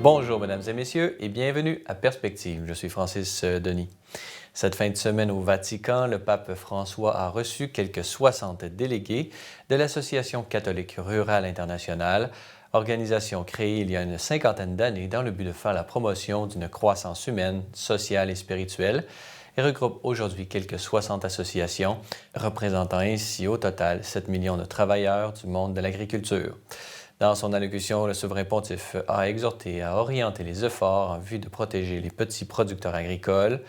Bonjour mesdames et messieurs et bienvenue à Perspective. Je suis Francis Denis. Cette fin de semaine au Vatican, le pape François a reçu quelques 60 délégués de l'Association catholique rurale internationale, organisation créée il y a une cinquantaine d'années dans le but de faire la promotion d'une croissance humaine, sociale et spirituelle, et regroupe aujourd'hui quelques 60 associations, représentant ainsi au total 7 millions de travailleurs du monde de l'agriculture. Dans son allocution, le souverain pontife a exhorté à orienter les efforts en vue de protéger les petits producteurs agricoles.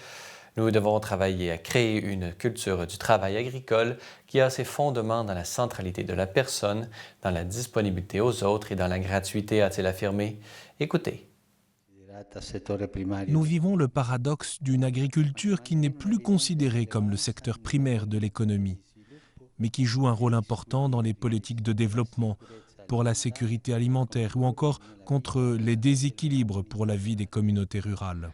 Nous devons travailler à créer une culture du travail agricole qui a ses fondements dans la centralité de la personne, dans la disponibilité aux autres et dans la gratuité, a-t-il affirmé. Écoutez. Nous vivons le paradoxe d'une agriculture qui n'est plus considérée comme le secteur primaire de l'économie, mais qui joue un rôle important dans les politiques de développement, pour la sécurité alimentaire ou encore contre les déséquilibres pour la vie des communautés rurales.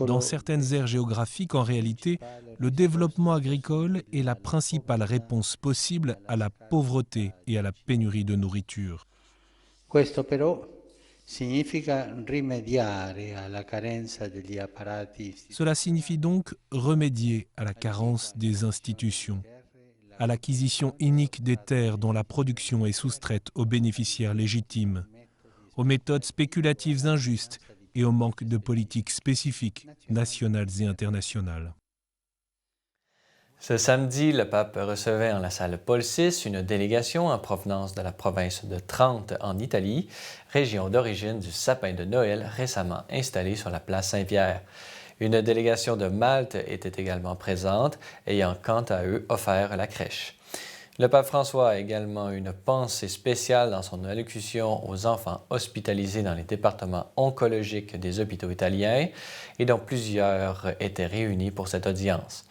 Dans certaines aires géographiques, en réalité, le développement agricole est la principale réponse possible à la pauvreté et à la pénurie de nourriture. Cela signifie donc remédier à la carence des institutions, à l'acquisition inique des terres dont la production est soustraite aux bénéficiaires légitimes, aux méthodes spéculatives injustes et au manque de politiques spécifiques, nationales et internationales. Ce samedi, le pape recevait en la salle Paul VI une délégation en provenance de la province de Trente en Italie, région d'origine du sapin de Noël récemment installé sur la place Saint-Pierre. Une délégation de Malte était également présente, ayant quant à eux offert la crèche. Le pape François a également une pensée spéciale dans son allocution aux enfants hospitalisés dans les départements oncologiques des hôpitaux italiens et dont plusieurs étaient réunis pour cette audience.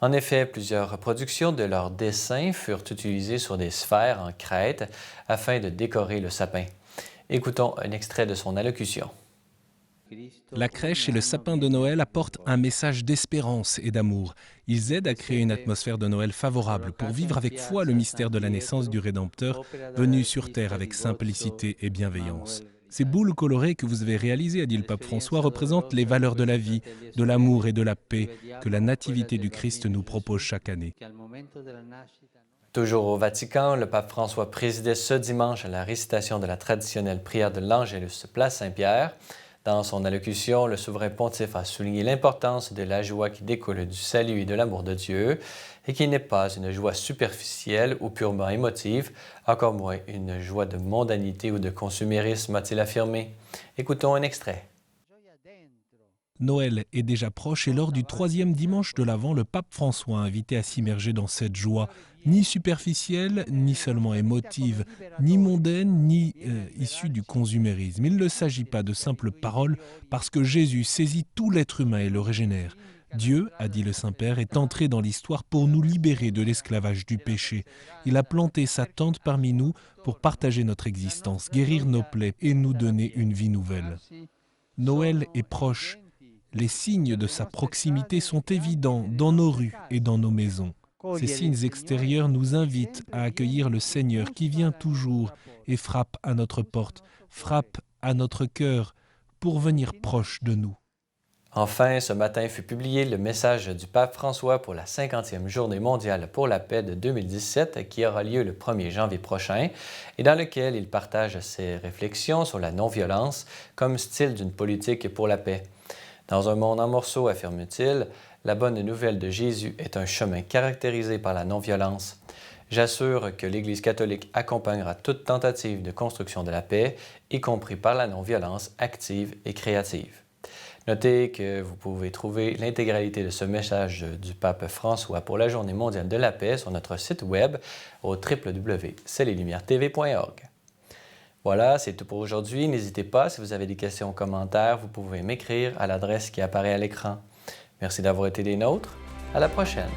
En effet, plusieurs reproductions de leurs dessins furent utilisées sur des sphères en crête afin de décorer le sapin. Écoutons un extrait de son allocution. La crèche et le sapin de Noël apportent un message d'espérance et d'amour. Ils aident à créer une atmosphère de Noël favorable pour vivre avec foi le mystère de la naissance du Rédempteur, venu sur terre avec simplicité et bienveillance. Ces boules colorées que vous avez réalisées, a dit le pape François, représentent les valeurs de la vie, de l'amour et de la paix que la nativité du Christ nous propose chaque année. Toujours au Vatican, le pape François présidait ce dimanche à la récitation de la traditionnelle prière de l'Angélus, place Saint-Pierre. Dans son allocution, le souverain pontife a souligné l'importance de la joie qui découle du salut et de l'amour de Dieu et qui n'est pas une joie superficielle ou purement émotive, encore moins une joie de mondanité ou de consumérisme, a-t-il affirmé. Écoutons un extrait. Noël est déjà proche et lors du 3e dimanche de l'Avent, le pape François a invité à s'immerger dans cette joie, ni superficielle, ni seulement émotive, ni mondaine, ni issue du consumérisme. Il ne s'agit pas de simples paroles parce que Jésus saisit tout l'être humain et le régénère. Dieu, a dit le Saint-Père, est entré dans l'histoire pour nous libérer de l'esclavage du péché. Il a planté sa tente parmi nous pour partager notre existence, guérir nos plaies et nous donner une vie nouvelle. Noël est proche. Les signes de sa proximité sont évidents dans nos rues et dans nos maisons. Ces signes extérieurs nous invitent à accueillir le Seigneur qui vient toujours et frappe à notre porte, frappe à notre cœur pour venir proche de nous. Enfin, ce matin fut publié le message du pape François pour la 50e Journée mondiale pour la paix de 2017 qui aura lieu le 1er janvier prochain et dans lequel il partage ses réflexions sur la non-violence comme style d'une politique pour la paix. Dans un monde en morceaux, affirme-t-il, la bonne nouvelle de Jésus est un chemin caractérisé par la non-violence. J'assure que l'Église catholique accompagnera toute tentative de construction de la paix, y compris par la non-violence active et créative. Notez que vous pouvez trouver l'intégralité de ce message du pape François pour la Journée mondiale de la paix sur notre site web au www.celeslumières.tv.org. Voilà, c'est tout pour aujourd'hui. N'hésitez pas, si vous avez des questions ou commentaires, vous pouvez m'écrire à l'adresse qui apparaît à l'écran. Merci d'avoir été des nôtres. À la prochaine!